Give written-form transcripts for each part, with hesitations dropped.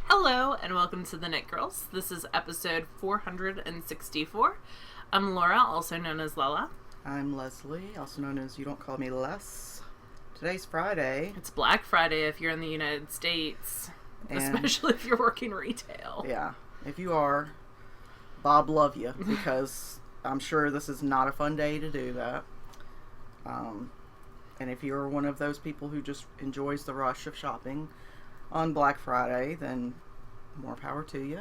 Hello, and welcome to the Knit Girls. This is episode 464. I'm Laura, also known as Lella. I'm Leslie, also known as You Don't Call Me Les. Today's Friday. It's Black Friday if you're in the United States, especially if you're working retail. Yeah, if you are, Bob love you, because I'm sure this is not a fun day to do that. And if you're one of those people who just enjoys the rush of shopping on Black Friday, then more power to you.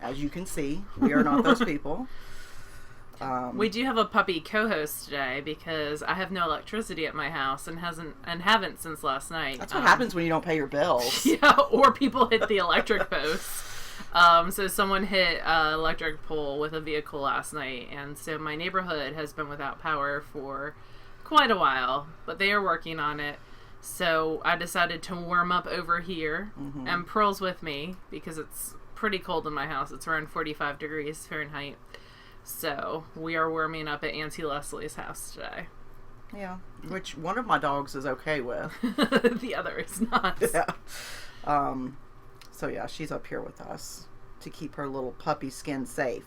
As you can see, we are not those people. We do have a puppy co-host today because I have no electricity at my house and haven't since last night. That's what happens when you don't pay your bills. Yeah, or people hit the electric post. So someone hit an electric pole with a vehicle last night, and so my neighborhood has been without power for quite a while, but they are working on it. So I decided to warm up over here, and Pearl's with me because it's pretty cold in my house. It's around 45 degrees Fahrenheit. So we are warming up at Auntie Leslie's house today. Yeah, which one of my dogs is okay with. The other is not. Yeah. So yeah, she's up here with us to keep her little puppy skin safe.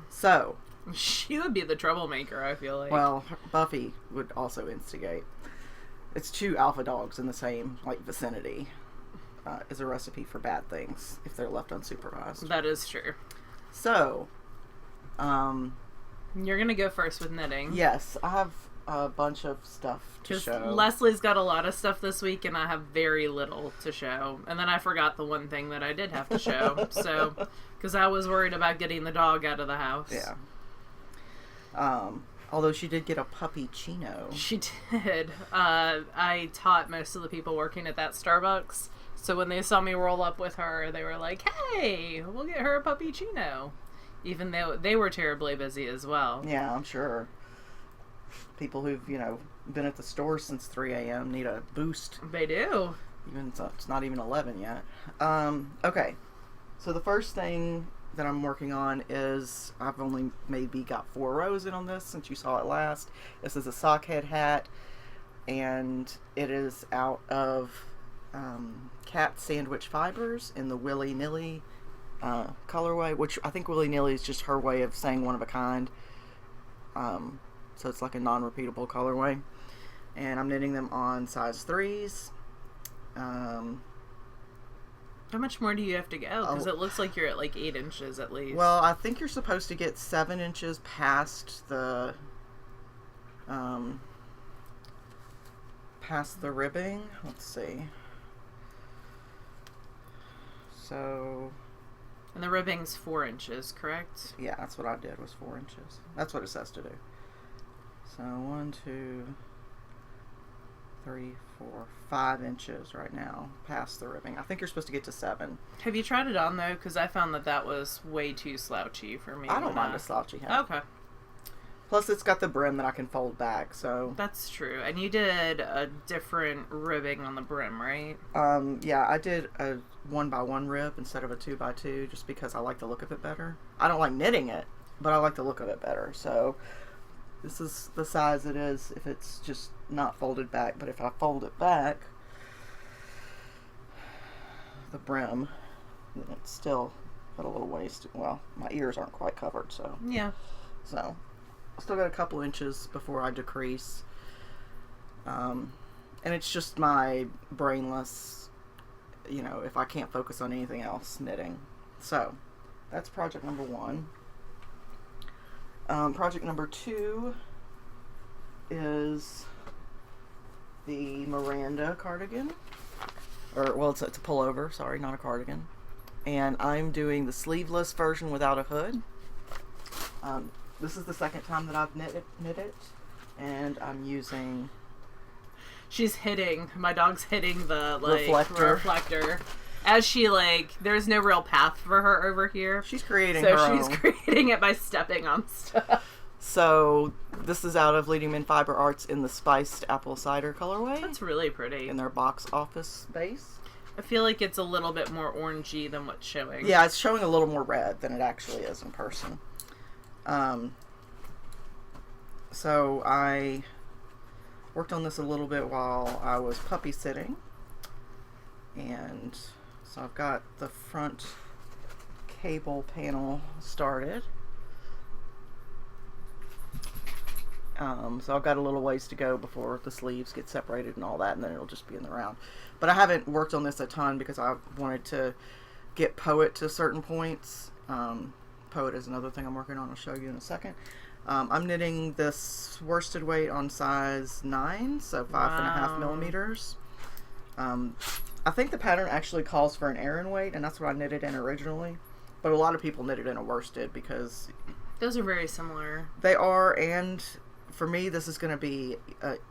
So she would be the troublemaker, I feel like. Well, Buffy would also instigate. It's two alpha dogs in the same vicinity. Is a recipe for bad things if they're left unsupervised. That is true. So, you're gonna go first with knitting. Yes, I have a bunch of stuff to show. Leslie's got a lot of stuff this week, and I have very little to show. And then I forgot the one thing that I did have to show. So, because I was worried about getting the dog out of the house. Yeah. Although she did get a puppy chino. She did. I taught most of the people working at that Starbucks. So when they saw me roll up with her, they were like, hey, we'll get her a puppy chino. Even though they were terribly busy as well. Yeah, I'm sure. People who've, been at the store since 3 a.m. need a boost. They do. Even it's not even 11 yet. Okay. So the first thing that I'm working on is, I've only maybe got 4 rows in on this since you saw it last. This is a sockhead hat, and it is out of cat sandwich fibers in the Willy Nilly colorway, which I think Willy Nilly is just her way of saying one of a kind. So it's like a non-repeatable colorway. And I'm knitting them on size 3s. How much more do you have to go? Because it looks like you're at 8 inches at least. Well, I think you're supposed to get 7 inches past the ribbing. Let's see. So. And the ribbing's 4 inches, correct? Yeah, that's what I did, was 4 inches. That's what it says to do. So 1, 2, 3, 4, 5 inches right now past the ribbing. I think you're supposed to get to 7. Have you tried it on though? Because I found that was way too slouchy for me. I don't mind a slouchy hat. Okay. Plus it's got the brim that I can fold back, so. That's true. And you did a different ribbing on the brim, right? Yeah, I did a 1x1 rib instead of a 2x2 just because I like the look of it better. I don't like knitting it, but I like the look of it better. So this is the size it is if it's just not folded back. But if I fold it back, the brim, it's still got a little waist. Well, my ears aren't quite covered, so. Yeah. So, I still got a couple inches before I decrease. And it's just my brainless, if I can't focus on anything else, knitting. So, that's project number 1. Project number 2 is the Miranda cardigan. It's a pullover, sorry, not a cardigan. And I'm doing the sleeveless version without a hood. This is the second time that I've knit it, and I'm using... My dog's hitting the, reflector. As she, there's no real path for her over here. She's creating her own. So she's creating it by stepping on stuff. So, this is out of Leading Men Fiber Arts in the Spiced Apple Cider colorway. That's really pretty. In their box office base. I feel like it's a little bit more orangey than what's showing. Yeah, it's showing a little more red than it actually is in person. So I worked on this a little bit while I was puppy sitting, and So I've got the front cable panel started. So I've got a little ways to go before the sleeves get separated and all that, and then it'll just be in the round. But I haven't worked on this a ton because I wanted to get Poet to certain points. Poet is another thing I'm working on. I'll show you in a second. I'm knitting this worsted weight on size 9, so 5.5 millimeters. I think the pattern actually calls for an Aran weight, and that's what I knitted in originally. But a lot of people knit it in a worsted because those are very similar. They are, and for me, this is going to be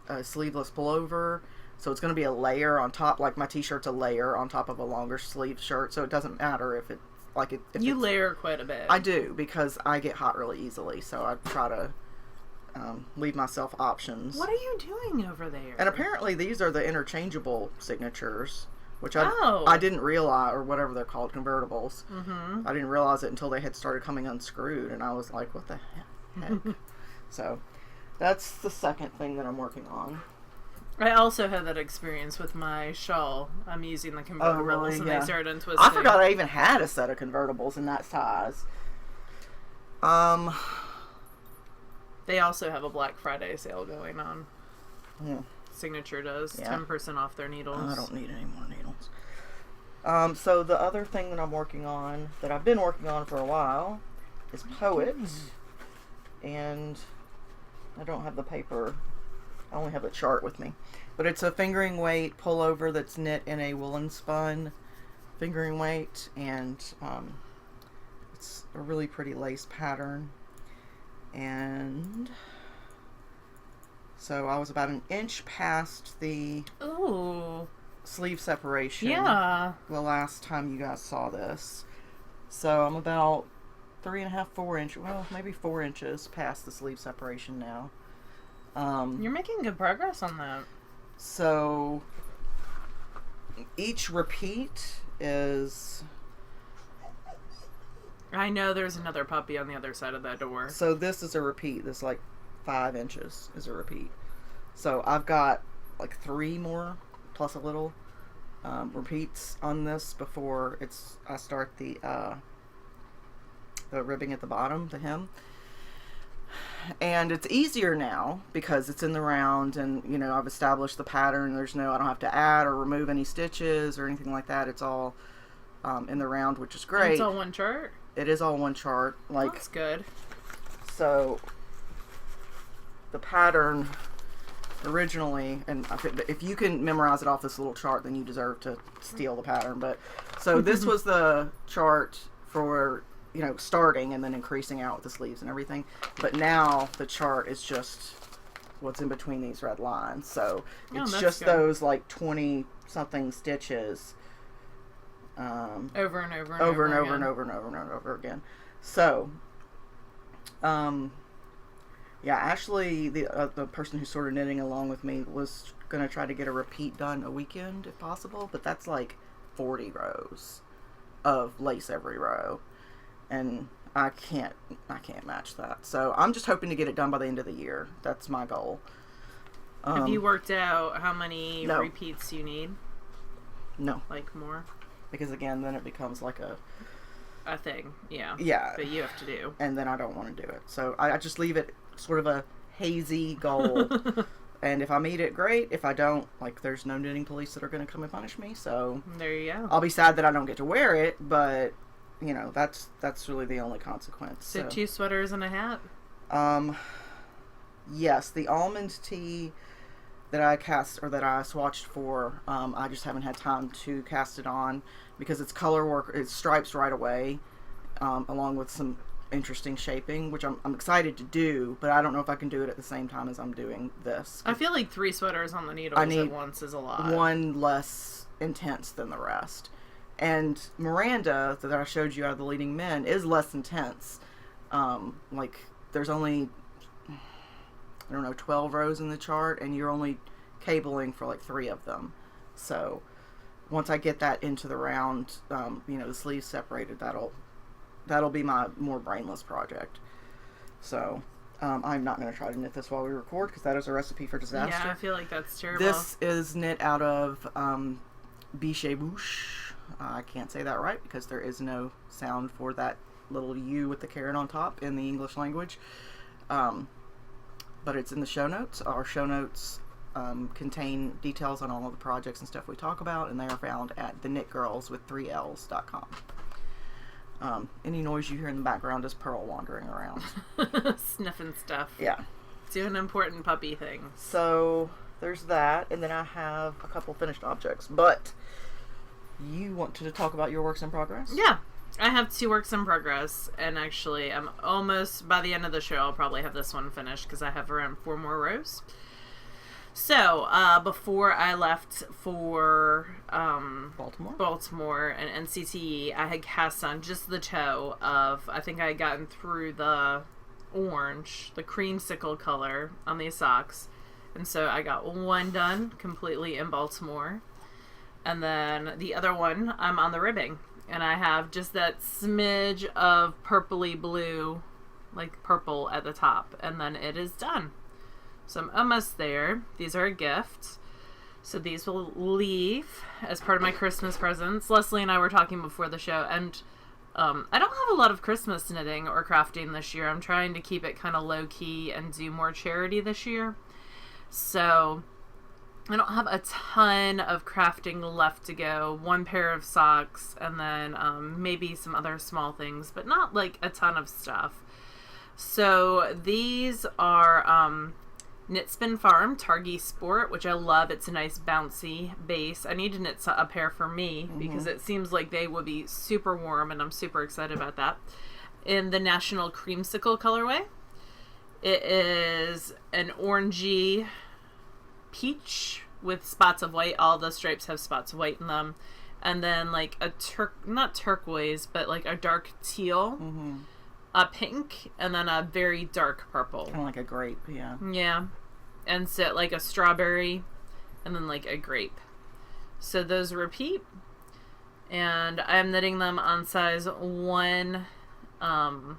a sleeveless pullover, so it's going to be a layer on top. Like my t-shirt's a layer on top of a longer sleeve shirt, so it doesn't matter if it like it. If you layer quite a bit. I do because I get hot really easily, so I try to leave myself options. What are you doing over there? And apparently, these are the interchangeable signatures, which I didn't realize, or whatever they're called, convertibles. Mm-hmm. I didn't realize it until they had started coming unscrewed, and I was like, what the heck? So that's the second thing that I'm working on. I also had that experience with my shawl. I'm using the convertibles, oh, really? and Yeah. they started untwisting. I forgot I even had a set of convertibles in that size. They also have a Black Friday sale going on. Yeah. Signature does. Yeah. 10% off their needles. I don't need any more needles. So the other thing that I'm working on, that I've been working on for a while, is Poet. And I don't have the paper. I only have the chart with me. But it's a fingering weight pullover that's knit in a woolen spun fingering weight. And it's a really pretty lace pattern. And so I was about an inch past the Ooh. sleeve separation. Yeah. The last time you guys saw this. So I'm about 3.5, 4 inches, well, maybe 4 inches past the sleeve separation now. You're making good progress on that. So each repeat is... I know there's another puppy on the other side of that door. So this is a repeat. This like 5 inches is a repeat. So I've got like 3 more plus a little repeats on this before I start the ribbing at the bottom, the hem. And it's easier now because it's in the round, and you know I've established the pattern. I don't have to add or remove any stitches or anything like that. It's all in the round, which is great. And it's all one chart. It is all one chart. Like, that's good. So the pattern originally, and if you can memorize it off this little chart, then you deserve to steal the pattern. But so this was the chart for, you know, starting and then increasing out with the sleeves and everything. But now the chart is just what's in between these red lines. So it's just good. those like 20 something stitches. Over and over and over over and over again. and over and over and over again. So, yeah, Ashley, the person who started knitting along with me, was gonna try to get a repeat done a weekend if possible, but that's like 40 rows of lace every row, and I can't match that. So I'm just hoping to get it done by the end of the year. That's my goal. Have you worked out how many no. repeats you need? No, Like more? because again, then it becomes like A thing, yeah. yeah, That you have to do. and then I don't want to do it. So I just leave it sort of a hazy goal. And if I meet it, great. If I don't, like, there's no knitting police that are going to come and punish me. So There you go. I'll be sad that I don't get to wear it, but you know, that's really the only consequence. So 2 sweaters and a hat? Yes, the almond tee that I cast, or that I swatched for, I just haven't had time to cast it on because it's color work, it's stripes right away, along with some interesting shaping, which I'm excited to do, but I don't know if I can do it at the same time as I'm doing this. I feel like 3 sweaters on the needles at once is a lot. One less intense than the rest. And Miranda, that I showed you out of the Leading Men, is less intense. Like, there's only, I don't know, 12 rows in the chart, and you're only cabling for like 3 of them. So once I get that into the round, you know, the sleeves separated, that'll be my more brainless project. So I'm not going to try to knit this while we record, because that is a recipe for disaster. Yeah, I feel like that's terrible. This is knit out of Biche Bouche. I can't say that right because there is no sound for that little U with the caret on top in the English language. But it's in the show notes. Our show notes contain details on all of the projects and stuff we talk about, and they are found at thenitgirls.com. Any noise you hear in the background is Pearl wandering around. Sniffing stuff. Yeah. Doing important puppy things. So there's that, and then I have a couple finished objects. But you want to talk about your works in progress? Yeah. I have 2 works in progress, and actually I'm almost, by the end of the show, I'll probably have this one finished because I have around 4 more rows. So, before I left for Baltimore and NCTE, I had cast on just the toe of, I think I had gotten through the orange, the creamsicle color on these socks. And so I got one done completely in Baltimore. And then the other one, I'm on the ribbing. And I have just that smidge of purpley blue, like purple at the top. And then it is done. So I'm almost there. These are a gift. So these will leave as part of my Christmas presents. Leslie and I were talking before the show, and I don't have a lot of Christmas knitting or crafting this year. I'm trying to keep it kind of low-key and do more charity this year. So I don't have a ton of crafting left to go. 1 pair of socks, and then maybe some other small things, but not like a ton of stuff. So these are Knit Spin Farm Targhee Sport, which I love. It's a nice bouncy base. I need to knit a pair for me because it seems like they would be super warm, and I'm super excited about that. In the National Creamsicle colorway, it is an orangey peach with spots of white. All the stripes have spots of white in them. And then like a not turquoise, but like a dark teal, a pink, and then a very dark purple. Kind of like a grape, yeah. Yeah. And so like a strawberry, and then like a grape. So those repeat. And I'm knitting them on size 1, not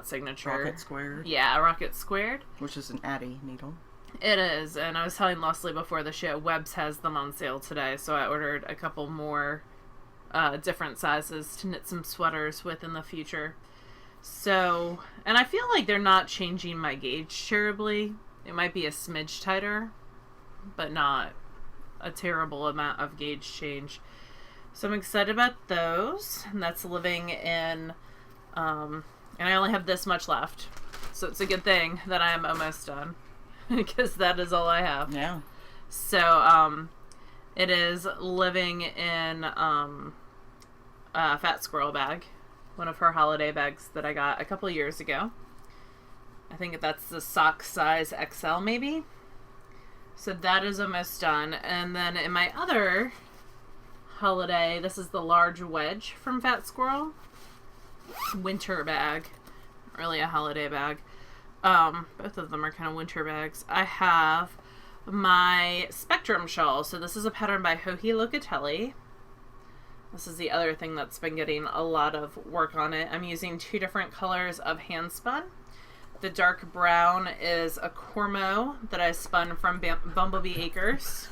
signature. Rocket squared. Yeah, rocket squared. Which is an Addy needle. It is, and I was telling Leslie before the show, Webb's has them on sale today, so I ordered a couple more different sizes to knit some sweaters with in the future. So, and I feel like they're not changing my gauge terribly. It might be a smidge tighter, but not a terrible amount of gauge change. So I'm excited about those, and that's living in, and I only have this much left. So it's a good thing that I am almost done, because that is all I have. Yeah. So, it is living in a Fat Squirrel bag, one of her holiday bags that I got a couple years ago. I think that's the sock size XL maybe. So that is almost done. And then in my other holiday, this is the large wedge from Fat Squirrel. Winter bag. Not really a holiday bag. Both of them are kind of winter bags. I have my Spectrum shawl. So this is a pattern by Joji Locatelli. This is the other thing that's been getting a lot of work on it. I'm using 2 different colors of hand spun. The dark brown is a Cormo that I spun from Bumblebee Acres.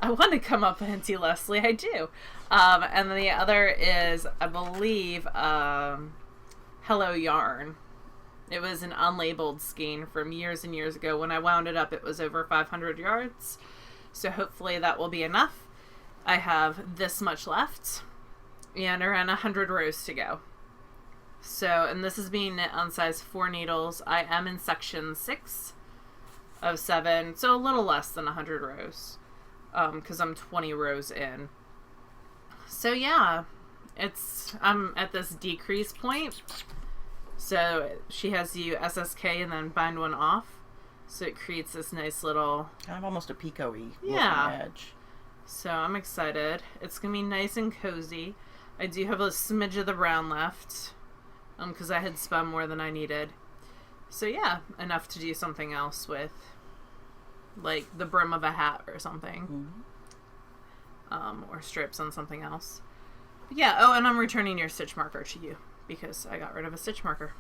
I want to come up hinty, Leslie. I do. And then the other is, I believe, Hello Yarn. It was an unlabeled skein from years and years ago. When I wound it up, it was over 500 yards. So hopefully that will be enough. I have this much left and around 100 rows to go. So, and this is being knit on size 4 needles. I am in section 6 of 7, so a little less than 100 rows, because I'm 20 rows in. So yeah, I'm at this decrease point. So she has you SSK and then bind one off. So it creates this nice little... kind of almost a picot-y edge. So I'm excited. It's going to be nice and cozy. I do have a smidge of the brown left, because I had spun more than I needed. So yeah, enough to do something else with, like the brim of a hat or something. Or strips on something else. But yeah, oh, and I'm returning your stitch marker to you, because I got rid of a stitch marker.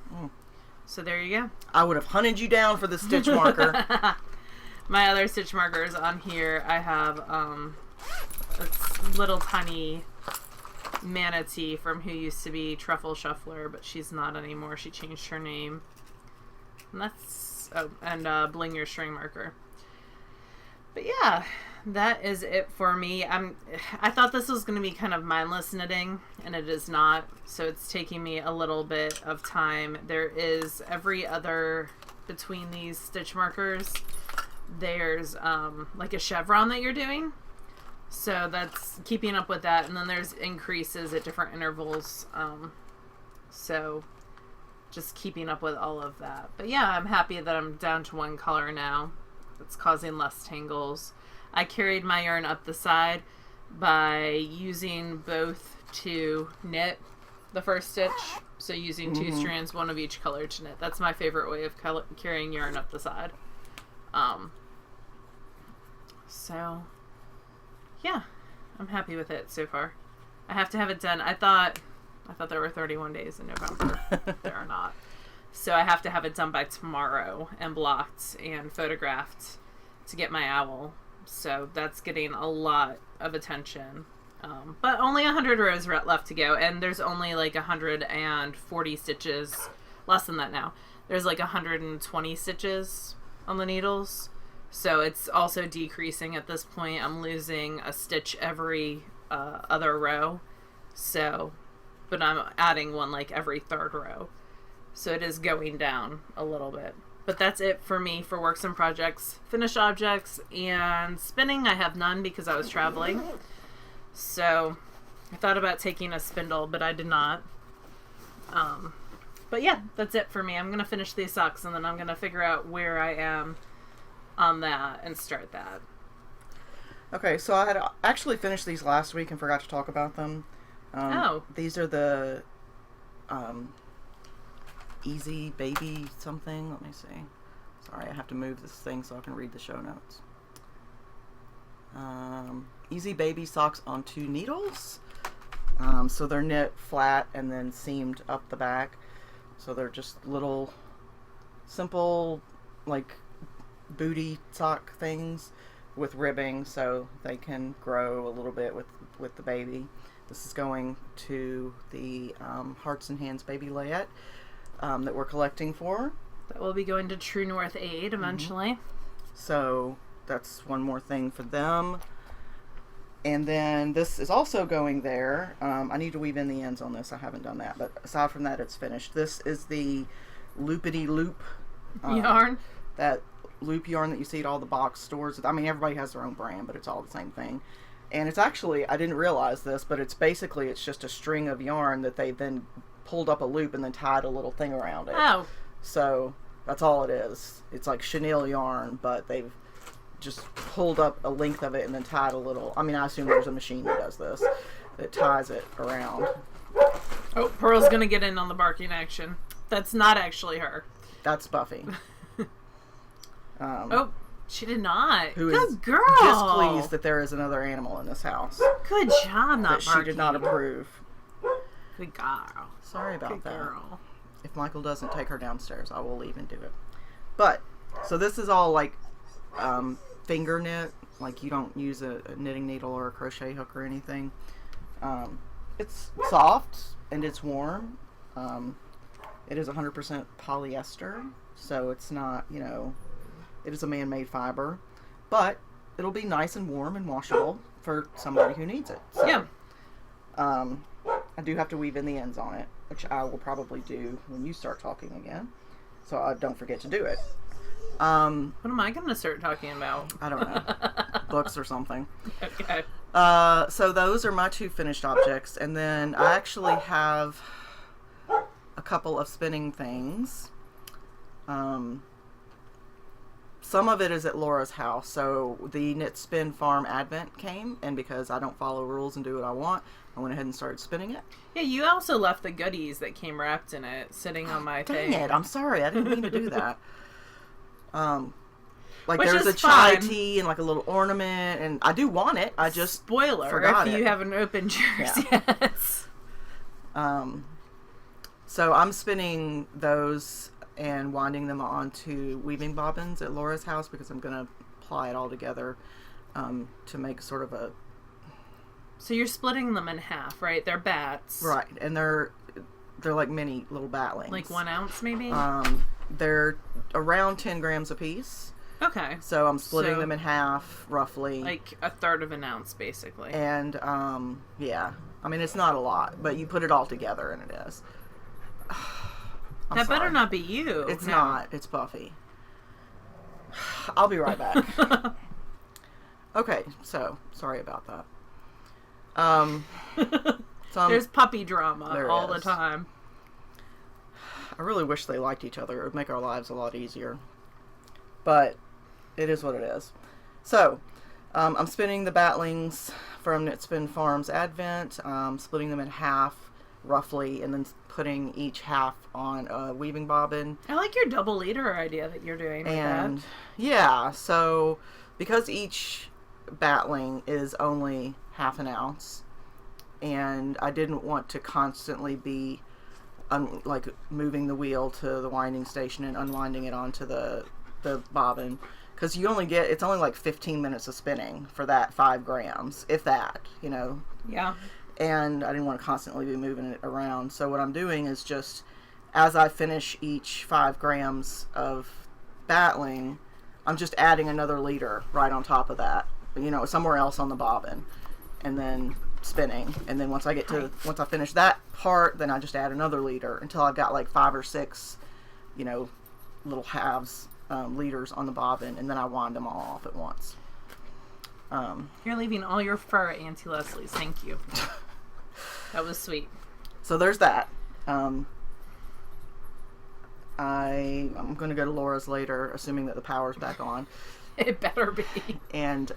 So there you go. I would have hunted you down for the stitch marker. My other stitch markers on here, I have It's little tiny Manatee from who used to be Truffle Shuffler, but she's not anymore. She changed her name. And that's... Oh, and Bling Your String Marker. But yeah, that is it for me. I thought this was going to be kind of mindless knitting, and it is not. So it's taking me a little bit of time. There is every other... Between these stitch markers, there's like a chevron that you're doing. So that's keeping up with that, and then there's increases at different intervals. So just keeping up with all of that. But yeah, I'm happy that I'm down to one color now. It's causing less tangles. I carried my yarn up the side by using both to knit the first stitch. So using two strands, one of each color to knit. That's my favorite way of carrying yarn up the side. So yeah, I'm happy with it so far. I have to have it done. I thought there were 31 days in November. There are not. So I have to have it done by tomorrow and blocked and photographed to get my owl. So that's getting a lot of attention. But only 100 rows left to go, and there's only like 140 stitches, less than that now. There's like 120 stitches on the needles. So it's also decreasing at this point. I'm losing a stitch every other row. So, but I'm adding one like every third row. So it is going down a little bit. But that's it for me for works and projects. Finished objects and spinning, I have none because I was traveling. So I thought about taking a spindle, but I did not. But yeah, that's it for me. I'm going to finish these socks, and then I'm going to figure out where I am on that and start that. Okay, so I had actually finished these last week and forgot to talk about them. These are the Easy Baby something. Let me see. Sorry, I have to move this thing so I can read the show notes. Easy Baby socks on 2 needles. So they're knit flat and then seamed up the back. So they're just little simple like booty sock things with ribbing so they can grow a little bit with the baby. This is going to the Hearts and Hands Baby Layette that we're collecting for. That will be going to True North Aid eventually. So that's one more thing for them. And then this is also going there. I need to weave in the ends on this. I haven't done that. But aside from that, it's finished. This is the Loopity Loop yarn. That loop yarn that you see at all the box stores. I mean, everybody has their own brand, but it's all the same thing. And it's actually, I didn't realize this, but it's basically, it's just a string of yarn that they then pulled up a loop and then tied a little thing around it. Oh. So that's all it is. It's like chenille yarn, but they've just pulled up a length of it and then tied a little. I mean, I assume there's a machine that does this, that ties it around. Oh, Pearl's gonna get in on the barking action. That's not actually her. That's Buffy. Oh, she did not. Who Good is girl. displeased that there is another animal in this house. Good job, not that barking. she did not approve. Good girl. Sorry about Good that. girl. If Michael doesn't take her downstairs, I will leave and do it. But, so this is all like finger knit. Like you don't use a knitting needle or a crochet hook or anything. It's soft and it's warm. It is 100% polyester. So it's not, you know, it is a man-made fiber. But it'll be nice and warm and washable for somebody who needs it. So, Yeah. I do have to weave in the ends on it, which I will probably do when you start talking again. So I don't forget to do it. What am I going to start talking about? I don't know. Books or something. Okay. So those are my 2 finished objects. And then I actually have a couple of spinning things. Some of it is at Laura's house. So the Knit Spin Farm Advent came, and because I don't follow rules and do what I want, I went ahead and started spinning it. Yeah, you also left the goodies that came wrapped in it sitting on my Dang thing. it, I'm sorry. I didn't mean to do that. Like Which there's is a chai fine. tea and like a little ornament, and I do want it. I just Spoiler, forgot if it. you haven't opened yours yet. So I'm spinning those and winding them onto weaving bobbins at Laura's house because I'm going to ply it all together to make sort of a So you're splitting them in half, right? They're bats. Right, and they're like mini little batlings. Like 1 ounce, maybe? They're around 10 grams apiece. Okay. So I'm splitting them in half, roughly. Like a third of an ounce, basically. And, yeah. I mean, it's not a lot, but you put it all together and it is. That better not be you. It's not. It's Buffy. I'll be right back. Okay, so, sorry about that. There's puppy drama all the time. I really wish they liked each other. It would make our lives a lot easier. But it is what it is. So, I'm spinning the batlings from Knitspin Farms Advent, splitting them in half, roughly, and then putting each half on a weaving bobbin. I like your double leader idea that you're doing with and that. Yeah, so because each batling is only half an ounce, and I didn't want to constantly be like moving the wheel to the winding station and unwinding it onto the bobbin, because it's only like 15 minutes of spinning for that 5 grams, if that, Yeah. And I didn't want to constantly be moving it around. So what I'm doing is just, as I finish each 5 grams of battling, I'm just adding another leader right on top of that, somewhere else on the bobbin, and then spinning. And then once I finish that part, then I just add another leader until I've got like 5 or 6, little halves, leaders on the bobbin, and then I wind them all off at once. You're leaving all your fur at Auntie Leslie's. Thank you. That was sweet. So there's that. I'm going to go to Laura's later, assuming that the power's back on. It better be. And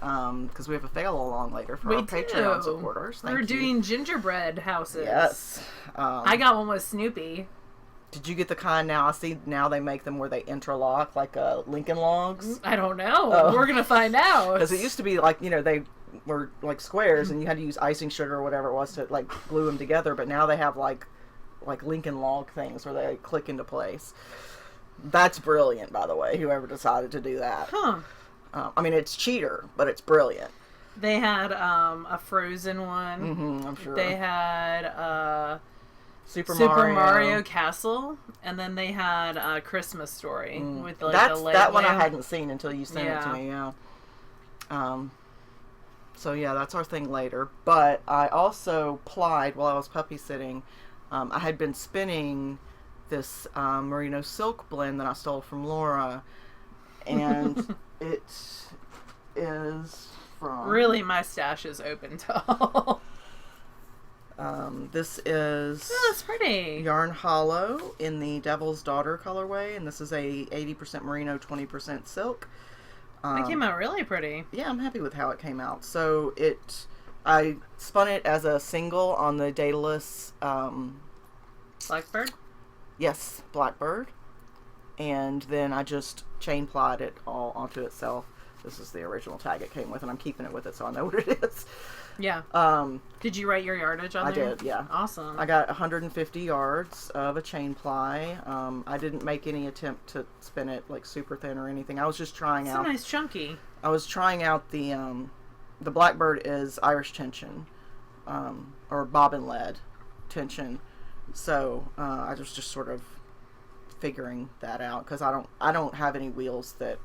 because we have a fail along later for our Patreon supporters. We're doing gingerbread houses. Yes. I got one with Snoopy. Did you get the kind now? I see now they make them where they interlock like Lincoln Logs. I don't know. We're going to find out. Because it used to be like, they were like squares and you had to use icing sugar or whatever it was to like glue them together. But now they have like Lincoln Log things where they click into place. That's brilliant, by the way, whoever decided to do that. Huh. I mean, it's cheater, but it's brilliant. They had a Frozen one. Mm-hmm, I'm sure. They had Super Mario Castle, and then they had a Christmas Story with like that one I hadn't seen until you sent it to me. Yeah. So yeah, that's our thing later. But I also plied while I was puppy sitting. I had been spinning this merino silk blend that I stole from Laura, and it is from... Really, my stash is open to all. This is... Oh, that's pretty. Yarn Hollow in the Devil's Daughter colorway, and this is a 80% merino, 20% silk. It came out really pretty. Yeah, I'm happy with how it came out. So I spun it as a single on the Daedalus... Blackbird? Yes, Blackbird. And then I just chain plied it all onto itself. This is the original tag it came with, and I'm keeping it with it so I know what it is. Yeah. Did you write your yardage on there? I did, yeah. Awesome. I got 150 yards of a chain ply. I didn't make any attempt to spin it like super thin or anything. I was just trying out. It's a nice chunky. I was trying out the Blackbird is Irish tension, or bobbin lead tension. So I was just sort of figuring that out because I don't have any wheels that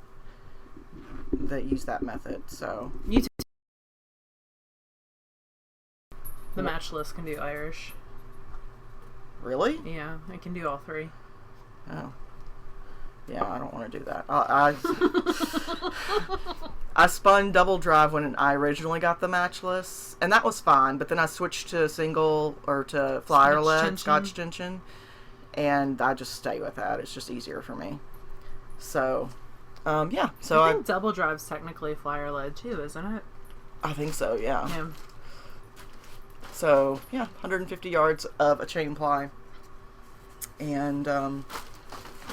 use that method. So the Matchless can do Irish. Really? Yeah, I can do all 3. Oh. Yeah, I don't want to do that. I spun double drive when I originally got the Matchless, and that was fine, but then I switched to single, or to flyer lead, Scotch tension, and I just stay with that. It's just easier for me. So, yeah. So I think double drive's technically flyer lead too, isn't it? I think so, yeah. Yeah. So, yeah, 150 yards of a chain ply. And, I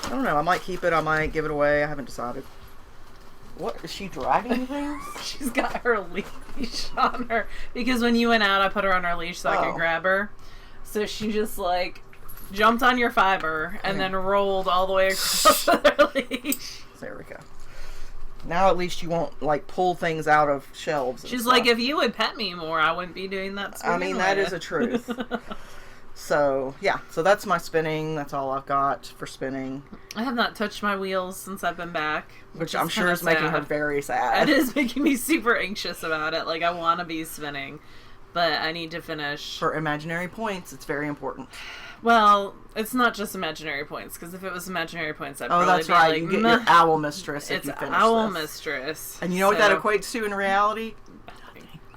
don't know, I might keep it, I might give it away, I haven't decided. What, is she dragging things? She's got her leash on her. Because when you went out, I put her on her leash so I could grab her. So she just, like, jumped on your fiber and then rolled all the way across with her leash. There we go. Now at least you won't like pull things out of shelves. And She's stuff. like, if you would pet me more, I wouldn't be doing that. I mean, that is a truth. So, yeah. So that's my spinning. That's all I've got for spinning. I have not touched my wheels since I've been back. Which I'm sure is making her very sad. It is making me super anxious about it. Like, I want to be spinning, but I need to finish. For imaginary points, it's very important. Well, it's not just imaginary points, because if it was imaginary points, I'd Oh, probably that's be right. like, You get your Owl Mistress if it's you finish Owl this. Mistress. And you know what that equates to in reality?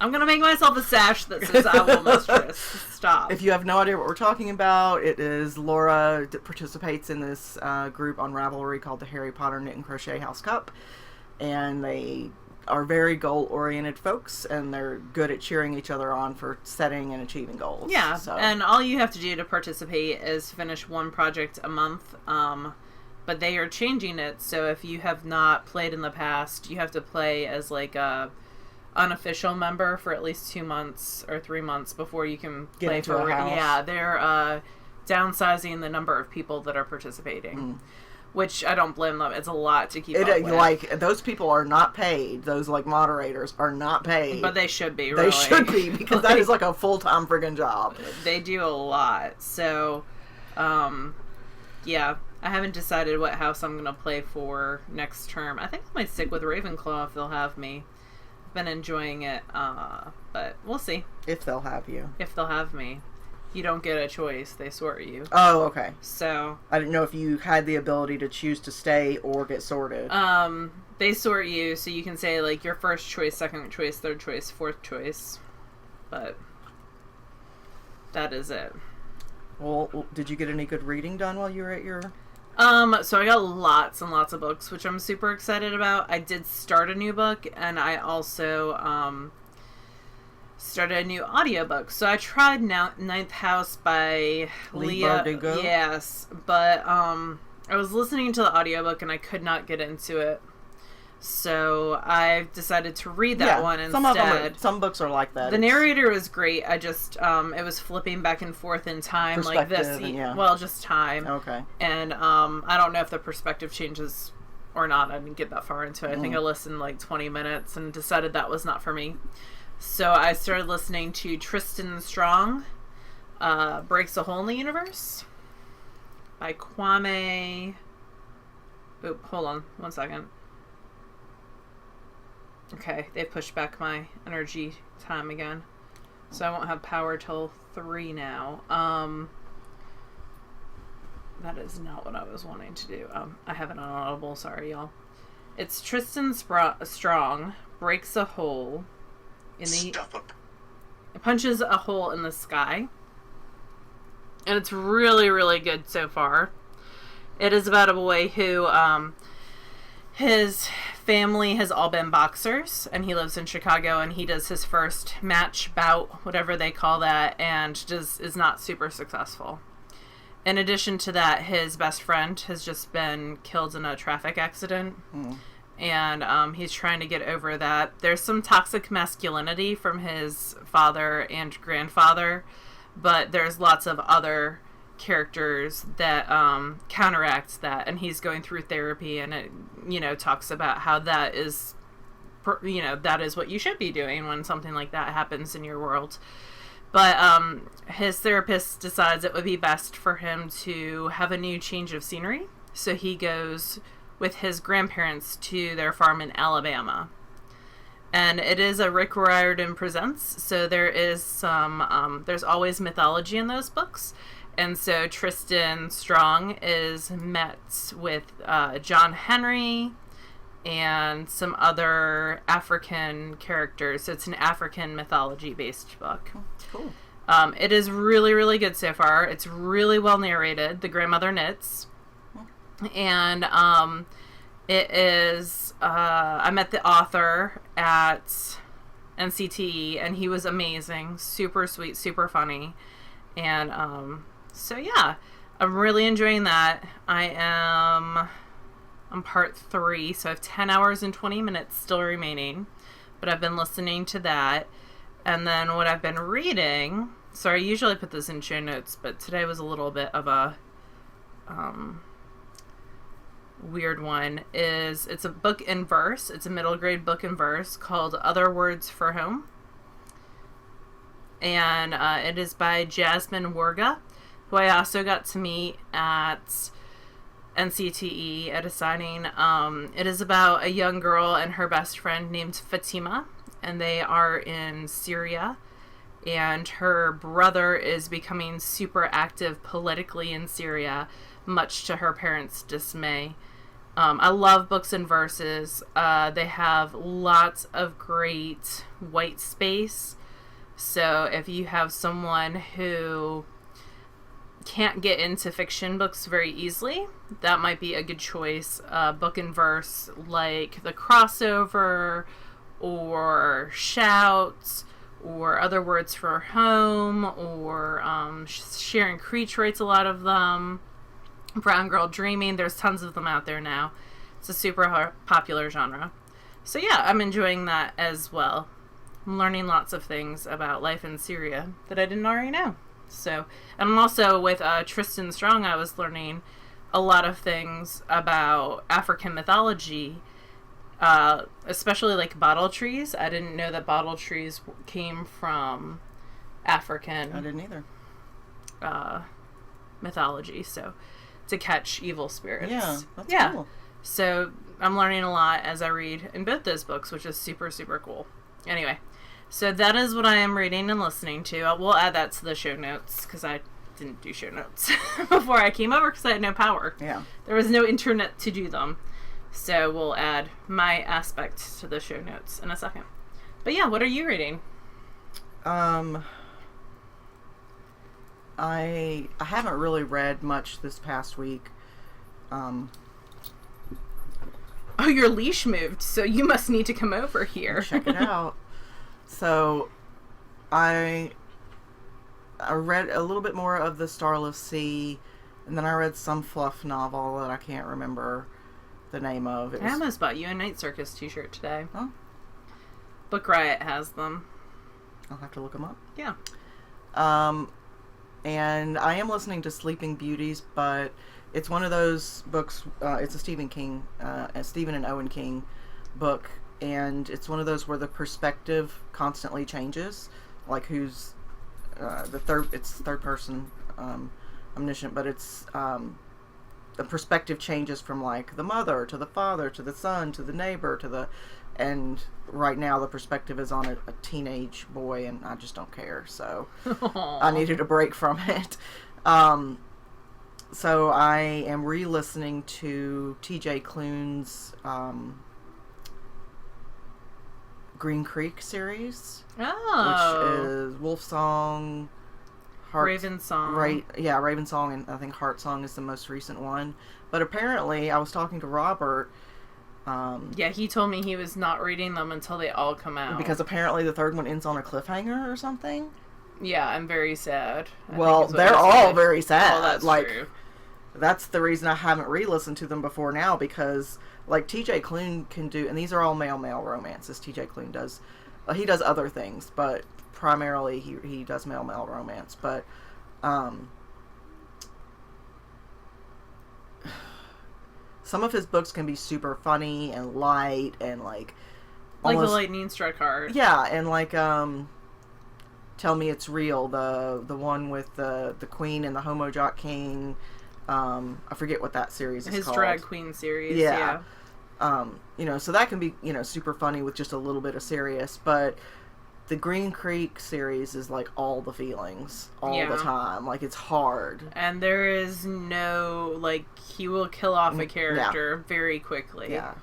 I'm going to make myself a sash that says Owl Mistress. Stop. If you have no idea what we're talking about, it is Laura participates in this group on Ravelry called the Harry Potter Knit and Crochet House Cup. And they are very goal-oriented folks, and they're good at cheering each other on for setting and achieving goals. Yeah, so. And all you have to do to participate is finish one project a month. But they are changing it, so if you have not played in the past, you have to play as like a unofficial member for at least 2 months or 3 months before you can Get play into for a house. Yeah, they're downsizing the number of people that are participating. Which I don't blame them. It's a lot to keep up with. Like, those people are not paid. Those, like, moderators are not paid. But they should be, really. They should be, because that is, like, a full-time friggin' job. They do a lot. So, yeah. I haven't decided what house I'm going to play for next term. I think I might stick with Ravenclaw if they'll have me. I've been enjoying it, but we'll see. If they'll have you. If they'll have me. You don't get a choice. They sort you. Oh, okay. So... I didn't know if you had the ability to choose to stay or get sorted. They sort you, so you can say, like, your first choice, second choice, third choice, fourth choice. But... that is it. Well, did you get any good reading done while you were at your... So I got lots and lots of books, which I'm super excited about. I did start a new book, and I also, started a new audiobook. So I tried Ninth House by Leah. Bardugo? Yes, but, I was listening to the audiobook, and I could not get into it. So I decided to read that one instead. Some books are like that. The narrator was great. I just, it was flipping back and forth in time like this. Perspective, yeah. Well, just time. Okay. And I don't know if the perspective changes or not. I didn't get that far into it. I think I listened like 20 minutes and decided that was not for me. So I started listening to Tristan Strong, Breaks a Hole in the Universe by Kwame... Oop, hold on 1 second. Okay, they pushed back my energy time again. So I won't have power till 3 now. That is not what I was wanting to do. I have it on Audible, sorry y'all. It's Tristan Strong breaks a hole in the... It punches a hole in the sky. And it's really, really good so far. It is about a boy who, his family has all been boxers, and he lives in Chicago, and he does his first match bout, whatever they call that, and just is not super successful. In addition to that, his best friend has just been killed in a traffic accident, and he's trying to get over that. There's some toxic masculinity from his father and grandfather, but there's lots of other characters that counteract that, and he's going through therapy, and it, you know, talks about how that is, you know, that is what you should be doing when something like that happens in your world. But his therapist decides it would be best for him to have a new change of scenery, so he goes with his grandparents to their farm in Alabama. And it is a Rick Riordan Presents, so there is some, there's always mythology in those books. And so Tristan Strong is met with John Henry and some other African characters. So it's an African mythology-based book. Cool. It is really, really good so far. It's really well narrated. The grandmother knits. And it is... I met the author at NCTE, and he was amazing. Super sweet, super funny. And... so yeah, I'm really enjoying that. I'm part 3, so I have 10 hours and 20 minutes still remaining, but I've been listening to that. And then what I've been reading, so I usually put this in show notes, but today was a little bit of a weird one is, it's a book in verse. It's a middle grade book in verse called Other Words for Home. And it is by Jasmine Warga, who I also got to meet at NCTE at a signing. It is about a young girl and her best friend named Fatima, and they are in Syria, and her brother is becoming super active politically in Syria, much to her parents' dismay. I love books and verses. They have lots of great white space. So if you have someone who can't get into fiction books very easily, that might be a good choice. Book and verse like The Crossover or Shout or Other Words for Home or Sharon Creech writes a lot of them. Brown Girl Dreaming, there's tons of them out there now. It's a super popular genre. So yeah, I'm enjoying that as well. I'm learning lots of things about life in Syria that I didn't already know. So, and I'm also with Tristan Strong, I was learning a lot of things about African mythology, especially like bottle trees. I didn't know that bottle trees came from African. I didn't either. Mythology, so to catch evil spirits. Yeah, that's cool. So I'm learning a lot as I read in both those books, which is super, super cool. Anyway, so that is what I am reading and listening to. We'll add that to the show notes because I didn't do show notes before I came over because I had no power. Yeah. There was no internet to do them. So we'll add my aspect to the show notes in a second. But yeah, what are you reading? I haven't really read much this past week. Oh, your leash moved, so you must need to come over here. Check it out. So, I read a little bit more of The Starless Sea, and then I read some fluff novel that I can't remember the name of. I almost bought you a Night Circus t-shirt today. Oh. Book Riot has them. I'll have to look them up. Yeah. And I am listening to Sleeping Beauties, but it's one of those books, it's a Stephen and Owen King book, and it's one of those where the perspective constantly changes, like who's, it's third person, omniscient, but it's, the perspective changes from like the mother to the father to the son to the neighbor and right now the perspective is on a teenage boy, and I just don't care, so I needed a break from it. So I am re-listening to TJ Klune's Green Creek series, which is Wolf Song, Raven Song. Right, yeah, Raven Song, and I think Heart Song is the most recent one. But apparently, I was talking to Robert. Yeah, he told me he was not reading them until they all come out. Because apparently the third one ends on a cliffhanger or something. Yeah, I'm very sad. Well, they're all very sad. Oh, that's true. That's the reason I haven't re-listened to them before now, because like TJ Klune can do, and these are all male romances. TJ Klune does, he does other things, but primarily he does male romance. But some of his books can be super funny and light and like The Lightning Struck Hard. Yeah, and like Tell Me It's Real, the one with the queen and the Homo Jock King. I forget what that series is called. His drag queen series. Yeah. So that can be, super funny with just a little bit of serious, but the Green Creek series is like all the feelings all the time. Like, it's hard. And there is no, like, he will kill off a character very quickly. Yeah.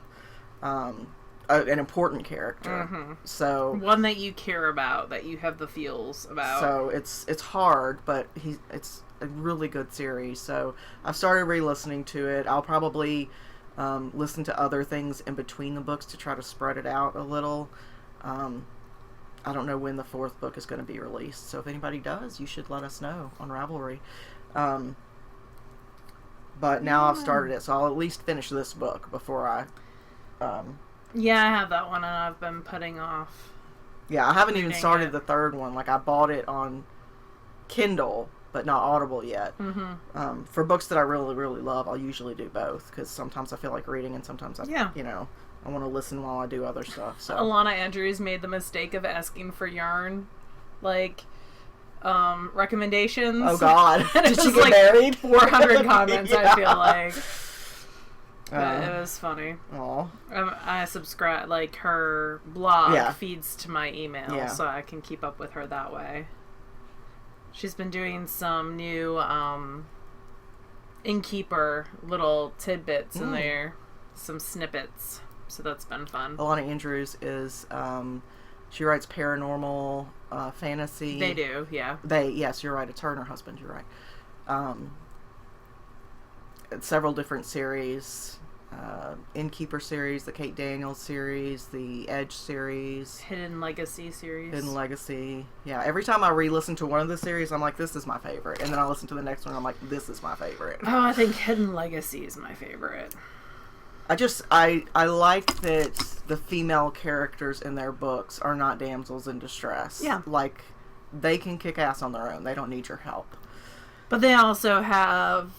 An important character. Mm-hmm. So one that you care about, that you have the feels about. So it's hard, but it's a really good series. So I've started re-listening to it. I'll probably listen to other things in between the books to try to spread it out a little. I don't know when the fourth book is going to be released, so if anybody does, you should let us know on Ravelry. But now I've started it, so I'll at least finish this book before I... Yeah, I have that one, and I've been putting off. Yeah, I haven't even started the third one. Like, I bought it on Kindle, but not Audible yet. Mm-hmm. For books that I really, really love, I'll usually do both, because sometimes I feel like reading and sometimes I want to listen while I do other stuff. So Alana Andrews made the mistake of asking for yarn, recommendations. Oh God! And Did it she was get married? 400 comments. Yeah. I feel like. But it was funny. Aw. I subscribe, her blog feeds to my email, Yeah. so I can keep up with her that way. She's been doing some new Innkeeper little tidbits in there, some snippets, so that's been fun. Alana Andrews is, she writes paranormal fantasy. They do, yeah. Yes, you're right. It's her and her husband. You're right. Several different series. Innkeeper series, the Kate Daniels series, the Edge series, Hidden Legacy series. Hidden Legacy. Yeah, every time I re-listen to one of the series, I'm like, this is my favorite. And then I listen to the next one, I'm like, this is my favorite. Oh, I think Hidden Legacy is my favorite. I like that the female characters in their books are not damsels in distress. Yeah. Like, they can kick ass on their own. They don't need your help. But they also have...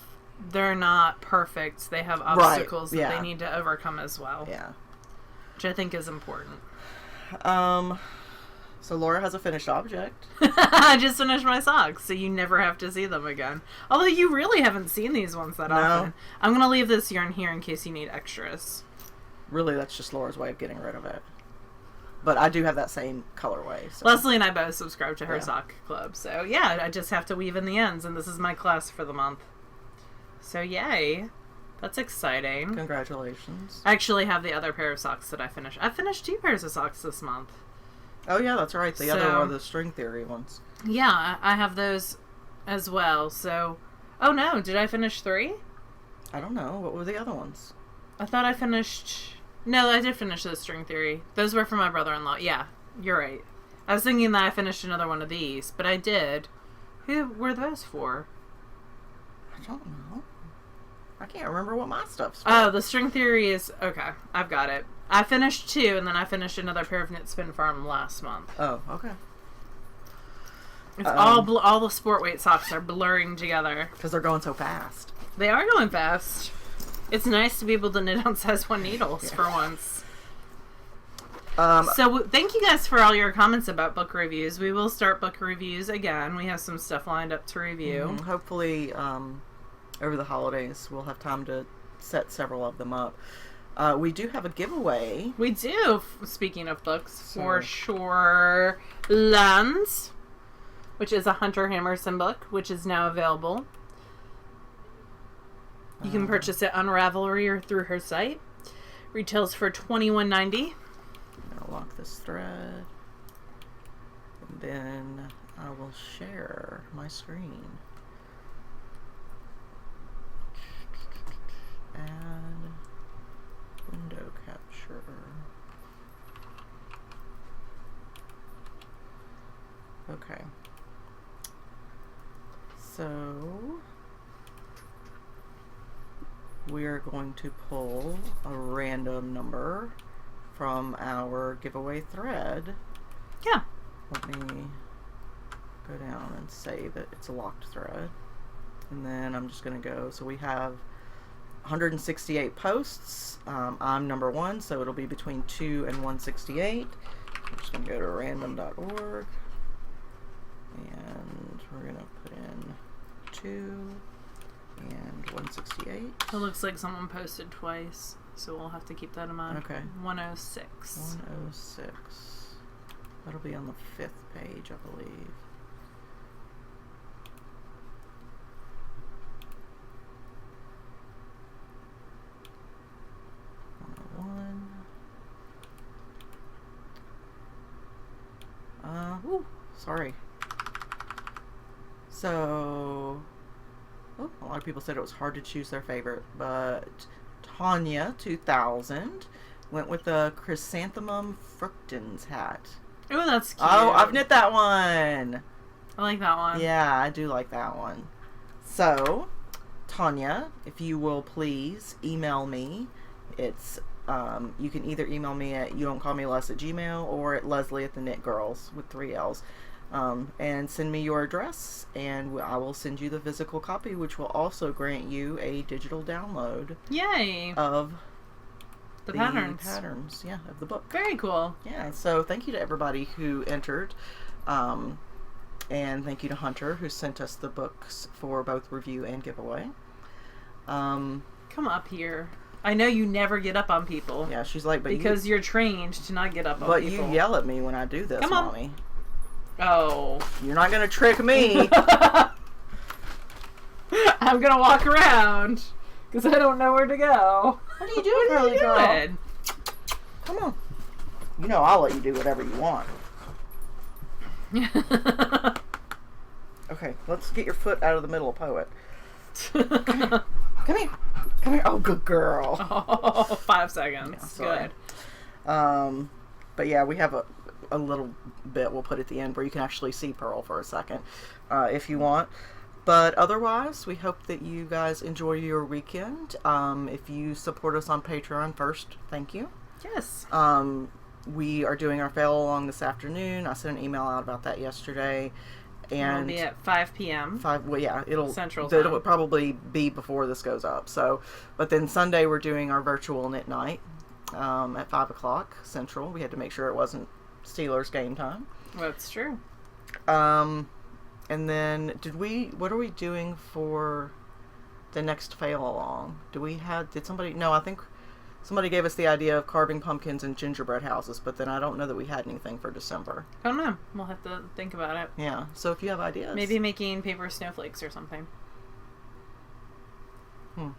They're not perfect. They have obstacles that they need to overcome as well. Yeah. Which I think is important. So Laura has a finished object. I just finished my socks, so you never have to see them again. Although you really haven't seen these ones that often. I'm going to leave this yarn here in case you need extras. Really, that's just Laura's way of getting rid of it. But I do have that same colorway. So. Leslie and I both subscribe to her sock club. So yeah, I just have to weave in the ends, and this is my class for the month. So yay. That's exciting. Congratulations. I actually have the other pair of socks that I finished. I finished 2 pairs of socks this month. Oh yeah, that's right. The other are the string theory ones. Yeah, I have those as well. So, oh no, did I finish 3? I don't know. What were the other ones? I thought I finished... No, I did finish the string theory. Those were for my brother-in-law. Yeah, you're right. I was thinking that I finished another one of these, but I did. Who were those for? I don't know. I can't remember what my stuff's for. Oh, the string theory is... Okay, I've got it. I finished 2, and then I finished another pair of Knit Spin Farm last month. Oh, okay. It's all the sport weight socks are blurring together. Because they're going so fast. They are going fast. It's nice to be able to knit on size 1 needles for once. So thank you guys for all your comments about book reviews. We will start book reviews again. We have some stuff lined up to review. Mm-hmm. Hopefully, over the holidays, we'll have time to set several of them up. We do have a giveaway. We do, speaking of books, for Shore Lands, which is a Hunter Hammerson book, which is now available. You can purchase it on Ravelry or through her site. Retails for $21.90. I'm going to lock this thread. And then I will share my screen. Add window capture. Okay. So we are going to pull a random number from our giveaway thread. Yeah. Let me go down and save it. It's a locked thread. And then I'm just going to go. So we have 168 posts. I'm number 1, so it'll be between 2 and 168. I'm just going to go to random.org. And we're going to put in 2 and 168. It looks like someone posted twice, so we'll have to keep that in mind. Okay. 106. 106. That'll be on the 5th page, I believe. Sorry. So, a lot of people said it was hard to choose their favorite, but Tanya 2000 went with the Chrysanthemum Fructans hat. Oh, that's cute. Oh, I've knit that one. I like that one. Yeah, I do like that one. So, Tanya, if you will please email me. It's you can either email me at youdon'tcallmeless@gmail or at Leslie at the Knit Girls with 3 L's. And send me your address, and I will send you the physical copy, which will also grant you a digital download Yay! of The patterns. Yeah, of the book. Very cool. Yeah, so thank you to everybody who entered. And thank you to Hunter, who sent us the books for both review and giveaway. Come up here. I know you never get up on people. Yeah, she's like, because you're trained to not get up on but people. you yell at me when I do this, Come on. Mommy. Oh. You're not going to trick me. I'm going to walk around because I don't know where to go. What are you doing, What are you girl? doing? Come on. You know I'll let you do whatever you want. Okay, let's get your foot out of the middle of Poet. Come here. Come here. Oh, good girl. Oh, 5 seconds. Yeah, sorry. Good. But yeah, we have a little bit we'll put at the end where you can actually see Pearl for a second, if you want. But otherwise, we hope that you guys enjoy your weekend. If you support us on Patreon first, thank you. Yes. We are doing our fail along this afternoon. I sent an email out about that yesterday. And it'll be at 5 p.m. Well, yeah, it'll Central It'll time. probably be before this goes up. So, but then Sunday we're doing our virtual knit night at 5 o'clock Central. We had to make sure it wasn't Steelers game time. That's true. And then what are we doing for the next fail along? Did somebody? No, I think somebody gave us the idea of carving pumpkins and gingerbread houses, but then I don't know that we had anything for December. I don't know. We'll have to think about it. Yeah. So if you have ideas, Maybe making paper snowflakes or something. I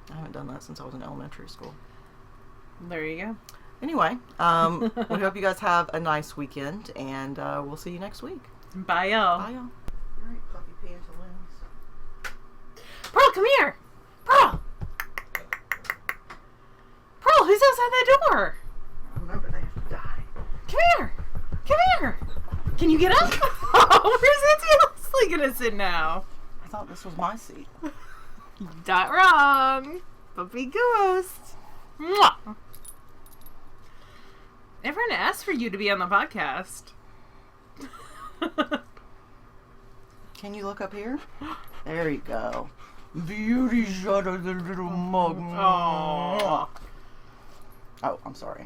haven't done that since I was in elementary school. There you go. Anyway, we hope you guys have a nice weekend, and we'll see you next week. Bye, y'all. Bye, y'all. All right, puppy pantaloons. Pearl, come here. Pearl. Pearl, who's outside that door? Remember, they have to die. Come here. Come here. Can you get up? Oh, where's Auntie Leslie gonna sit now? I thought this was my seat. Not wrong. Puppy ghost. Mwah. Everyone asked for you to be on the podcast. Can you look up here? There you go. Beauty shot of the little mug. Aww. Oh, I'm sorry.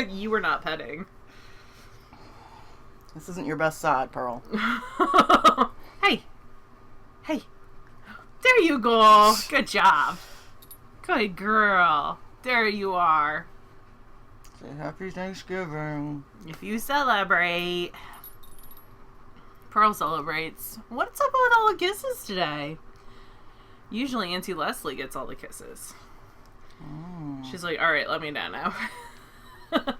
You were not petting. This isn't your best side, Pearl. Hey. Hey. There you go. Good job. Good girl. There you are. Say Happy Thanksgiving. If you celebrate, Pearl celebrates. What's up with all the kisses today? Usually Auntie Leslie gets all the kisses. She's like, alright, let me down now.